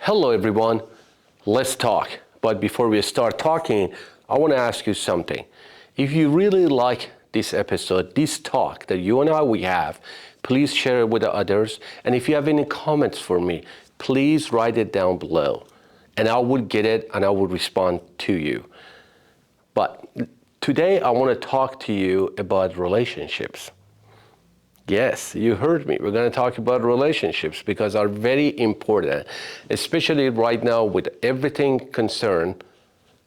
Hello everyone, let's talk. But before we start talking, I want to ask you something. If you really like this episode, this talk that you and we have, please share it with the others. And if you have any comments for me, please write it down below. And I will get it and I will respond to you. But today I want to talk to you about relationships. Yes, you heard me. We're going to talk about relationships because are very important, especially right now with everything concerned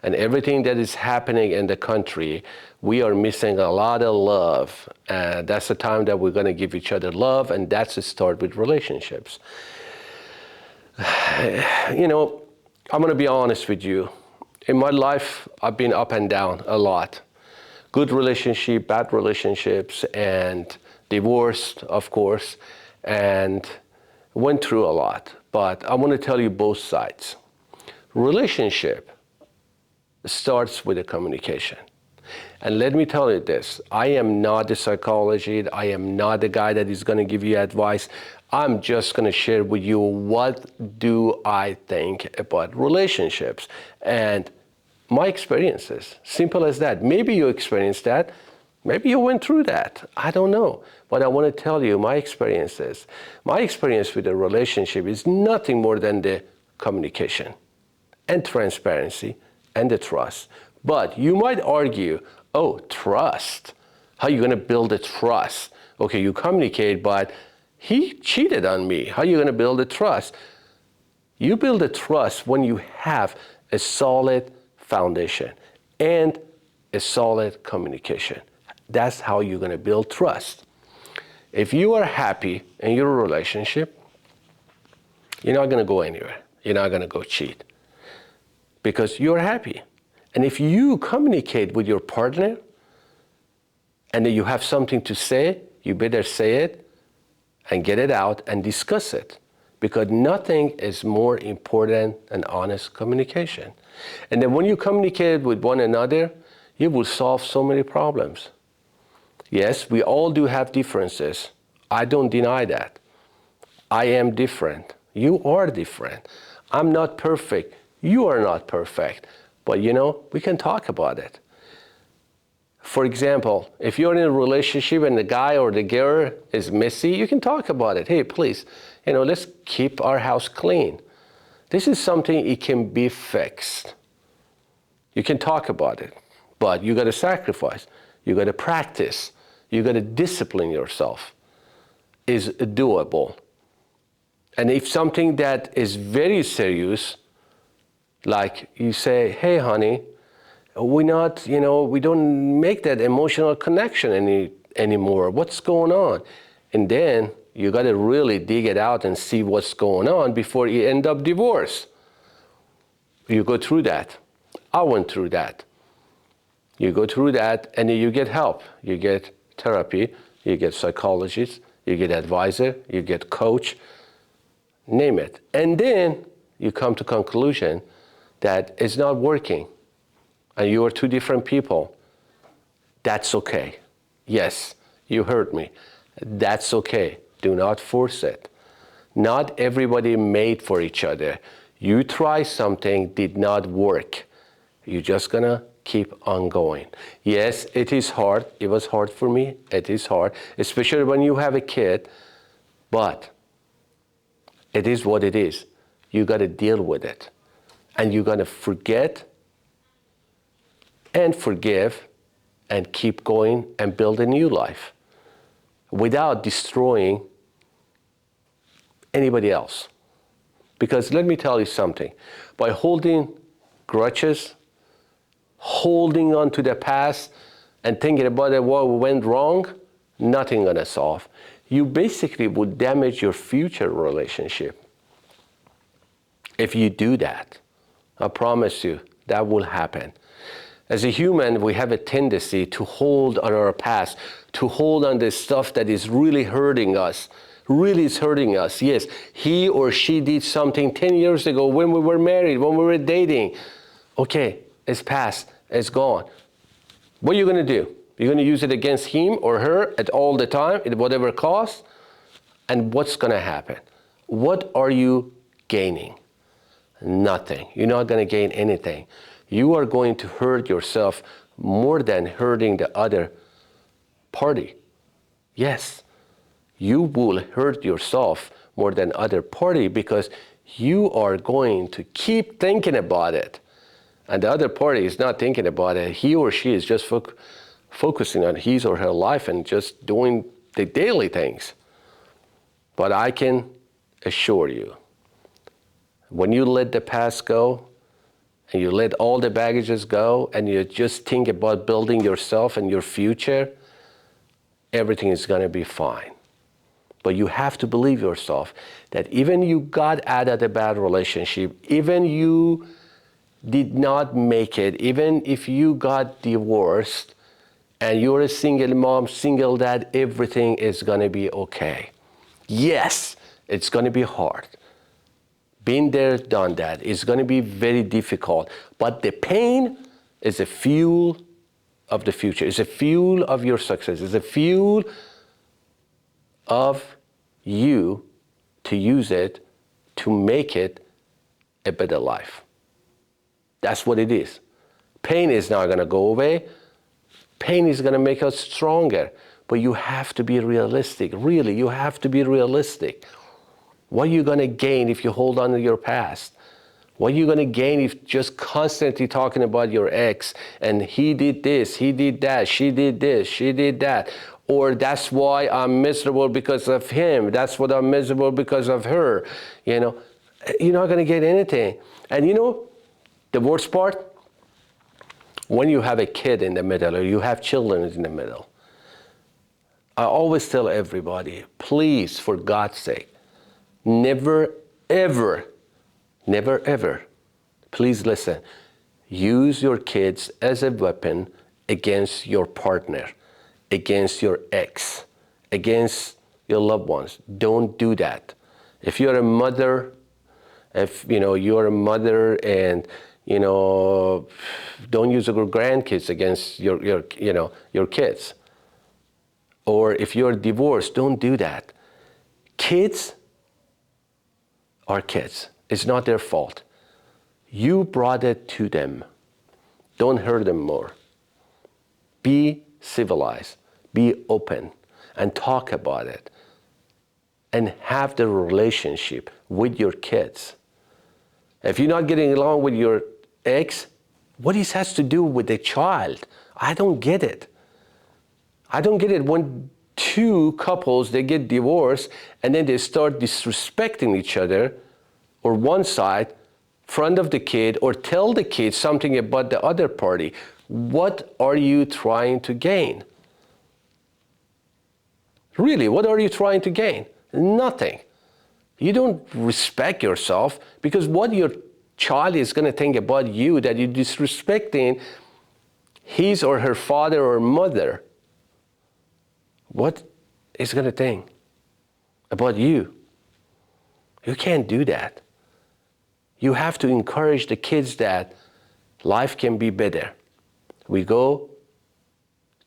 and everything that is happening in the country. We are missing a lot of love. And that's the time that we're going to give each other love, and that's the start with relationships. You know, I'm going to be honest with you. In my life, I've been up and down a lot. Good relationship, bad relationships, and divorced, of course, and went through a lot. But I want to tell you both sides. Relationship starts with a communication. And let me tell you this, I am not a psychologist, I am not the guy that is going to give you advice. I'm just going to share with you what do I think about relationships and my experiences. Simple as that. Maybe you experienced that. Maybe you went through that. I don't know. But I want to tell you my experiences. My experience with a relationship is nothing more than the communication and transparency and the trust. But you might argue, oh, trust. How are you going to build a trust? Okay, you communicate, but he cheated on me. How are you going to build a trust? You build a trust when you have a solid foundation and a solid communication. That's how you're going to build trust. If you are happy in your relationship, you're not going to go anywhere. You're not going to go cheat because you're happy. And if you communicate with your partner and then you have something to say, you better say it and get it out and discuss it, because nothing is more important than honest communication. And then when you communicate with one another, you will solve so many problems. Yes, we all do have differences. I don't deny that. I am different. You are different. I'm not perfect. You are not perfect. But you know, we can talk about it. For example, if you're in a relationship and the guy or the girl is messy, you can talk about it. Hey, please, you know, let's keep our house clean. This is something it can be fixed. You can talk about it, but you got to sacrifice. You got to practice. You got to discipline yourself. Is doable. And if something that is very serious, like you say, hey, honey, we don't make that emotional connection anymore. What's going on? And then you got to really dig it out and see what's going on before you end up divorced. You go through that. I went through that. You go through that and then you get help. You get therapy, you get psychologist, you get advisor, you get coach, name it. And then you come to conclusion that it's not working and you are two different people. That's okay. Yes, you heard me. That's okay. Do not force it. Not everybody made for each other. You try something, did not work. You're just gonna keep on going. Yes, it is hard. It was hard for me. It is hard, especially when you have a kid, but it is what it is. You got to deal with it. And you got to forget and forgive and keep going and build a new life without destroying anybody else. Because let me tell you something, by holding grudges, holding on to the past and thinking about what went wrong, nothing gonna solve. You basically would damage your future relationship. If you do that, I promise you, that will happen. As a human, we have a tendency to hold on our past, to hold on the stuff that is really hurting us. Really is hurting us. Yes, he or she did something 10 years ago when we were married, when we were dating. Okay, it's past, it's gone. What are you going to do? You're going to use it against him or her at all the time, at whatever cost? And what's going to happen? What are you gaining? Nothing. You're not going to gain anything. You are going to hurt yourself more than hurting the other party. Yes, you will hurt yourself more than other party because you are going to keep thinking about it. And the other party is not thinking about it. He or she is just focusing on his or her life and just doing the daily things. But I can assure you, when you let the past go, and you let all the baggages go, and you just think about building yourself and your future, everything is going to be fine. But you have to believe yourself that even you got out of the bad relationship, even you did not make it, even if you got divorced, and you're a single mom, single dad, everything is going to be okay. Yes, it's going to be hard. Been there, done that. It's going to be very difficult. But the pain is a fuel of the future. It's a fuel of your success. It's a fuel of you to use it to make it a better life. That's what it is. Pain is not going to go away. Pain is going to make us stronger. But you have to be realistic. Really, you have to be realistic. What are you going to gain if you hold on to your past? What are you going to gain if just constantly talking about your ex and he did this, he did that, she did this, she did that, or that's why I'm miserable because of him, that's what I'm miserable because of her. You know, you're not going to get anything. And you know, the worst part, when you have a kid in the middle or you have children in the middle, I always tell everybody, please, for God's sake, never, ever, please listen, use your kids as a weapon against your partner, against your ex, against your loved ones. Don't do that. If you're a mother, if you're a mother and don't use your grandkids against your kids. Or if you're divorced, don't do that. Kids are kids. It's not their fault. You brought it to them. Don't hurt them more. Be civilized. Be open and talk about it. And have the relationship with your kids. If you're not getting along with your ex, what this has to do with the child? I don't get it. I don't get it when two couples, they get divorced and then they start disrespecting each other, or one side, front of the kid, or tell the kid something about the other party. What are you trying to gain? Really, what are you trying to gain? Nothing. You don't respect yourself because what your child is going to think about you, that you're disrespecting his or her father or mother. What is going to think about you? You can't do that. You have to encourage the kids that life can be better. We go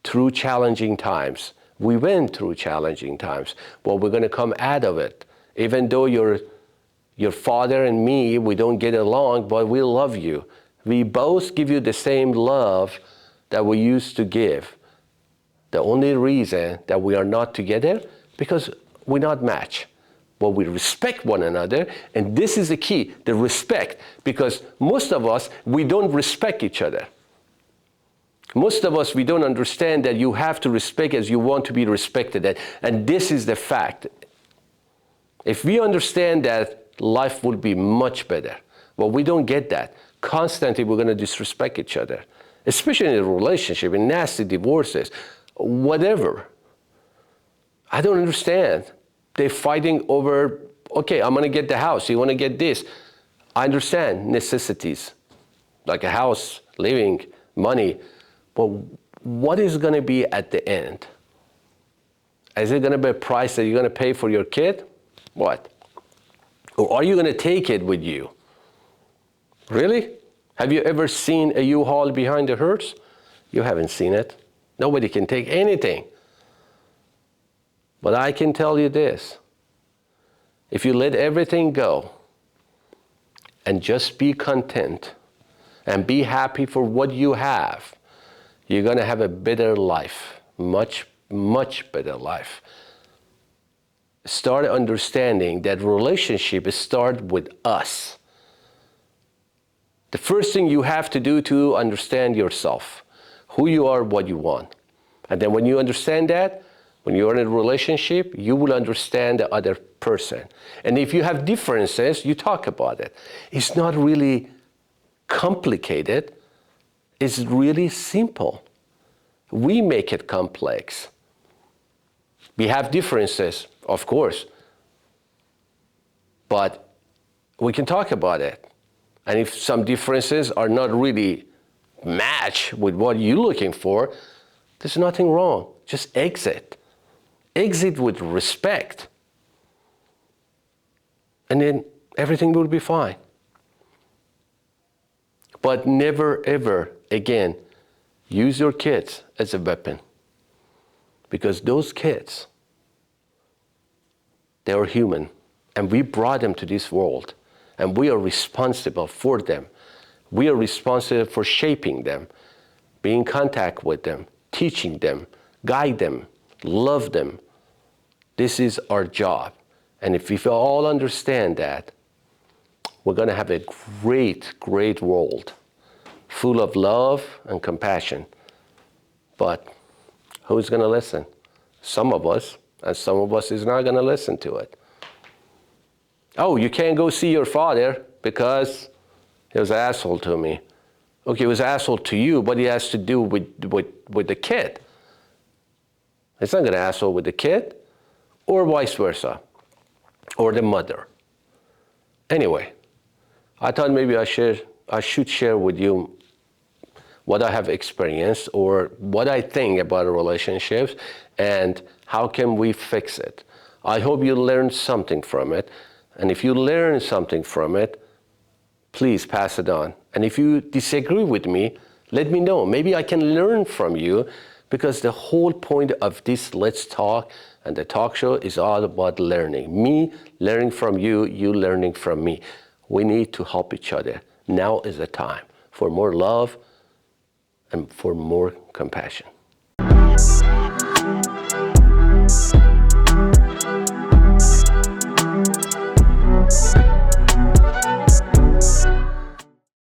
through challenging times. We went through challenging times, but we're going to come out of it. Even though your father and me, we don't get along, but we love you. We both give you the same love that we used to give. The only reason that we are not together, because we're not matched. But we respect one another, and this is the key, the respect, because most of us, we don't respect each other. Most of us, we don't understand that you have to respect as you want to be respected, and this is the fact. If we understand that, life will be much better. But we don't get that. Constantly, we're going to disrespect each other, especially in a relationship, in nasty divorces, whatever. I don't understand. They're fighting over, okay, I'm going to get the house. You want to get this. I understand necessities, like a house, living, money. But what is going to be at the end? Is it going to be a price that you're going to pay for your kid? What? Or are you going to take it with you? Really? Have you ever seen a U-Haul behind the hearse? You haven't seen it. Nobody can take anything. But I can tell you this. If you let everything go and just be content and be happy for what you have, you're going to have a better life, much, much better life. Start understanding that relationship start with us. The first thing you have to do to understand yourself, who you are, what you want. And then when you understand that, when you're in a relationship, you will understand the other person. And if you have differences, you talk about it. It's not really complicated. It's really simple. We make it complex. We have differences, of course, but we can talk about it. And if some differences are not really match with what you're looking for, there's nothing wrong. Just exit. Exit with respect. And then everything will be fine. But never, ever again, use your kids as a weapon. Because those kids, they are human. And we brought them to this world. And we are responsible for them. We are responsible for shaping them, being in contact with them, teaching them, guide them, love them. This is our job. And if we all understand that, we're going to have a great, great world full of love and compassion. But who's going to listen? Some of us, and some of us is not going to listen to it. Oh, you can't go see your father because he was an asshole to me. Okay, he was an asshole to you, but he has to do with the kid. It's not going to asshole with the kid, or vice versa, or the mother. Anyway, I thought maybe I should share with you what I have experienced or what I think about relationships and how can we fix it. I hope you learned something from it. And if you learn something from it, please pass it on. And if you disagree with me, let me know. Maybe I can learn from you, because the whole point of this Let's Talk and the talk show is all about learning. Me learning from you, you learning from me. We need to help each other. Now is the time for more love and for more compassion.